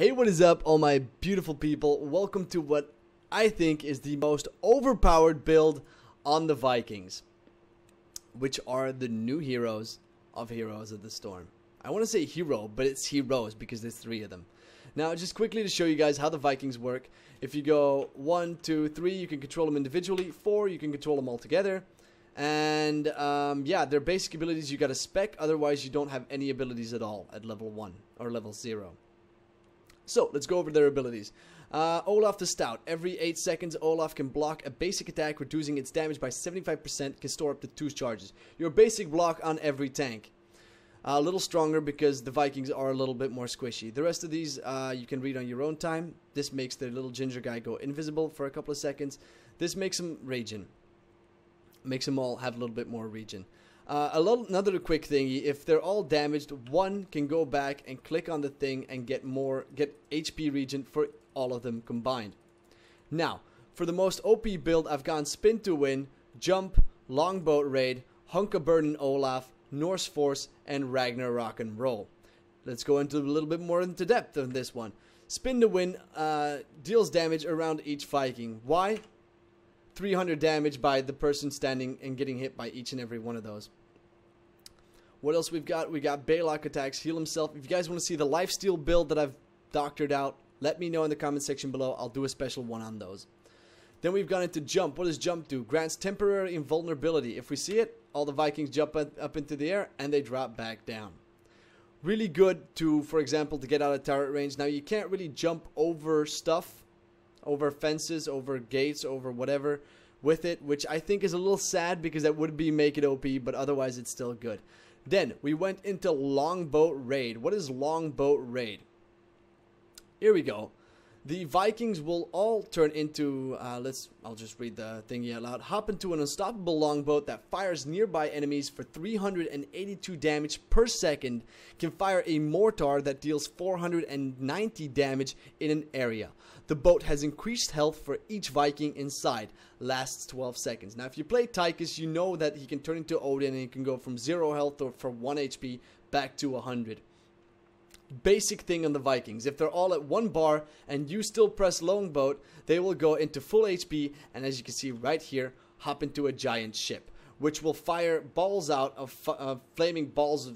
Hey, what is up, all my beautiful people? Welcome to what I think is the most overpowered build on the Vikings, which are the new heroes of Heroes of the Storm. I want to say hero, but it's heroes because there's 3 of them. Now, just quickly to show you guys how the Vikings work. If you go 1, 2, 3, you can control them individually. 4, you can control them all together. And yeah, their basic abilities you got to spec, otherwise you don't have any abilities at all at level 1 or level 0. So, let's go over their abilities. Olaf the Stout. Every 8 seconds, Olaf can block a basic attack, reducing its damage by 75%, can store up to 2 charges. Your basic block on every tank. A little stronger because the Vikings are a little bit more squishy. The rest of these you can read on your own time. This makes the little ginger guy go invisible for a couple of seconds. This makes him regen. Makes them all have a little bit more regen. Another quick thingy, if they're all damaged, one can go back and click on the thing and get HP regen for all of them combined. Now, for the most OP build, I've gone Spin to Win, Jump, Longboat Raid, Hunkaburden Olaf, Norse Force, and Ragnarok and Roll. Let's go into a little bit more into depth on this one. Spin to Win deals damage around each Viking. Why? 300 damage by the person standing and getting hit by each and every one of those. What else we've got? We got Baleog attacks, heal himself. If you guys want to see the lifesteal build that I've doctored out, let me know in the comment section below. I'll do a special one on those. Then we've gone into Jump. What does Jump do? Grants temporary invulnerability. If we see it, all the Vikings jump up into the air and they drop back down. Really good to, for example, to get out of turret range. Now, you can't really jump over stuff, over fences, over gates, over whatever with it, which I think is a little sad because that would make it OP, but otherwise it's still good. Then we went into Longboat Raid. What is Longboat Raid? Here we go. The Vikings will all turn into, I'll just read the thingy out loud. Hop into an unstoppable longboat that fires nearby enemies for 382 damage per second. Can fire a mortar that deals 490 damage in an area. The boat has increased health for each Viking inside. Lasts 12 seconds. Now, if you play Tychus, you know that he can turn into Odin and he can go from 0 health or for 1 HP back to 100. Basic thing on the Vikings. If they're all at 1 bar and you still press longboat, they will go into full HP, and as you can see right here, hop into a giant ship, which will fire balls out of flaming balls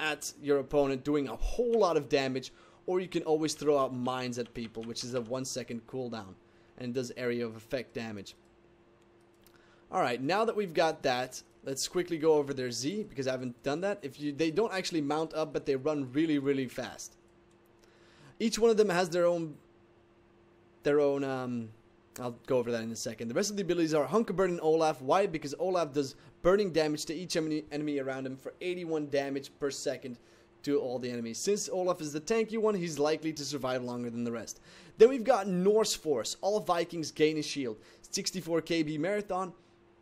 at your opponent, doing a whole lot of damage. Or you can always throw out mines at people, which is a 1-second cooldown, and it does area of effect damage. Alright, now that we've got that, let's quickly go over their Z, because I haven't done that. They don't actually mount up, but they run really, really fast. Each one of them has their own I'll go over that in a second. The rest of the abilities are Hunkaburden Olaf. Why? Because Olaf does burning damage to each enemy around him for 81 damage per second to all the enemies. Since Olaf is the tanky one, he's likely to survive longer than the rest. Then we've got Norse Force. All Vikings gain a shield. 64 KB marathon.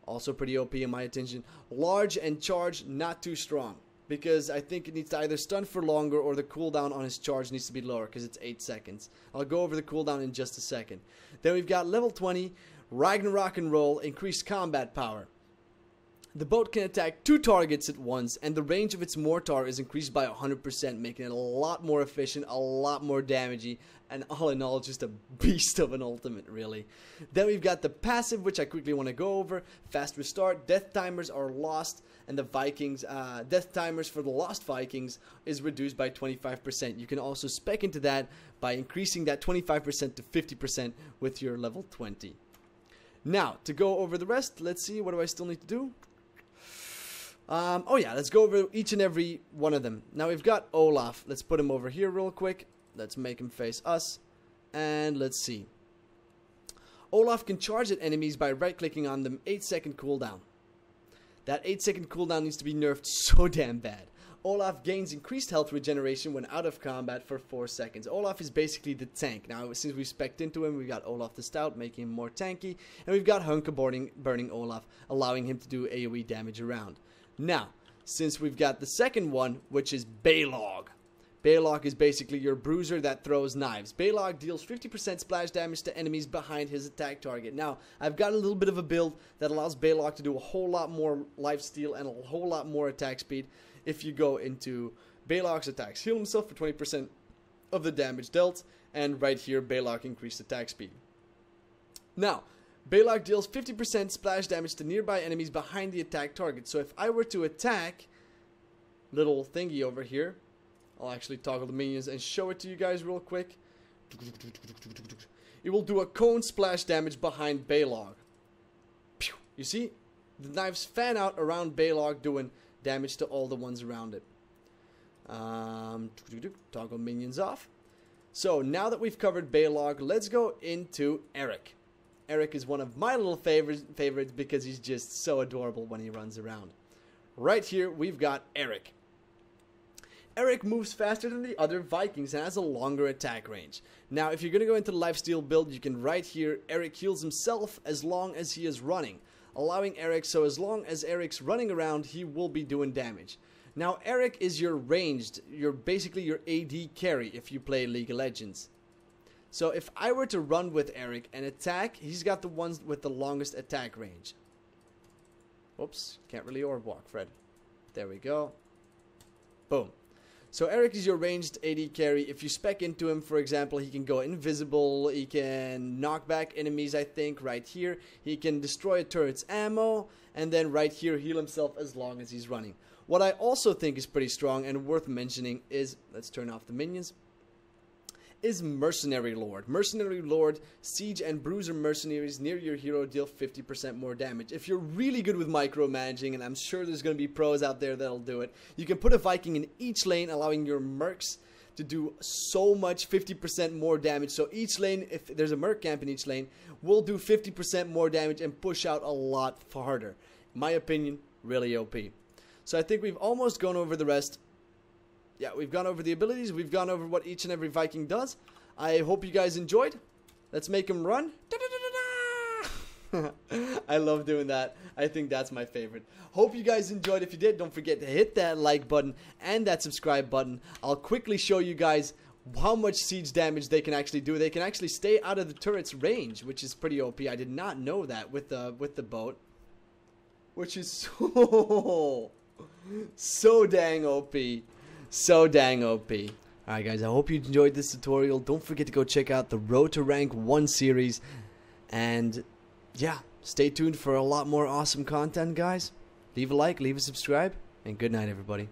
Also pretty OP in my attention. Large and charge, not too strong. Because I think it needs to either stun for longer or the cooldown on his charge needs to be lower because it's 8 seconds. I'll go over the cooldown in just a second. Then we've got level 20, Ragnarok and Roll, increased combat power. The boat can attack 2 targets at once, and the range of its mortar is increased by 100%, making it a lot more efficient, a lot more damagey, and all in all, just a beast of an ultimate, really. Then we've got the passive, which I quickly want to go over. Fast restart, death timers are lost, and the Vikings, death timers for the lost Vikings is reduced by 25%. You can also spec into that by increasing that 25% to 50% with your level 20. Now, to go over the rest, let's see, what do I still need to do? Oh yeah, let's go over each and every one of them. Now we've got Olaf. Let's put him over here real quick. Let's make him face us. And let's see. Olaf can charge at enemies by right-clicking on them. 8-second cooldown. That 8-second cooldown needs to be nerfed so damn bad. Olaf gains increased health regeneration when out of combat for 4 seconds. Olaf is basically the tank. Now, since we spec'd into him, we've got Olaf the Stout, making him more tanky. And we've got Hunkaburning Olaf, allowing him to do AoE damage around. Now, since we've got the second one, which is Baleog. Baleog is basically your bruiser that throws knives. Baleog deals 50% splash damage to enemies behind his attack target. Now, I've got a little bit of a build that allows Baleog to do a whole lot more lifesteal and a whole lot more attack speed. If you go into Baleog's attacks, heal himself for 20%, of the damage dealt. And right here, Baleog increased attack speed. Now, Baleog deals 50% splash damage to nearby enemies behind the attack target. So if I were to attack little thingy over here, I'll actually toggle the minions and show it to you guys real quick. It will do a cone splash damage behind Baleog. You see? The knives fan out around Baleog, doing damage to all the ones around it. Toggle minions off. So now that we've covered Baleog, let's go into Erik. Erik is one of my little favorites because he's just so adorable when he runs around. Right here, we've got Erik. Erik moves faster than the other Vikings and has a longer attack range. Now, if you're going to go into the lifesteal build, you can right here, Erik heals himself as long as he is running, allowing Erik, so as long as Erik's running around, he will be doing damage. Now, Erik is your ranged, basically your AD carry if you play League of Legends. So if I were to run with Erik and attack, he's got the ones with the longest attack range. Oops, can't really orb walk, Fred. There we go. Boom. So Erik is your ranged AD carry. If you spec into him, for example, he can go invisible, he can knock back enemies, I think, right here. He can destroy a turret's ammo, and then right here heal himself as long as he's running. What I also think is pretty strong and worth mentioning is, let's turn off the minions, is Mercenary Lord. Mercenary Lord, siege and bruiser mercenaries near your hero deal 50% more damage. If you're really good with micromanaging, and I'm sure there's going to be pros out there that'll do it, you can put a Viking in each lane, allowing your mercs to do so much 50% more damage. So each lane, if there's a merc camp in each lane, will do 50% more damage and push out a lot harder. In my opinion, really OP. So I think we've almost gone over the rest. Yeah, we've gone over the abilities. We've gone over what each and every Viking does. I hope you guys enjoyed. Let's make him run. I love doing that. I think that's my favorite. Hope you guys enjoyed. If you did, don't forget to hit that like button and that subscribe button. I'll quickly show you guys how much siege damage they can actually do. They can actually stay out of the turret's range, which is pretty OP. I did not know that with the boat, which is so dang OP. So dang OP. Alright guys, I hope you enjoyed this tutorial. Don't forget to go check out the Road to Rank 1 series. And yeah, stay tuned for a lot more awesome content, guys. Leave a like, leave a subscribe, and good night everybody.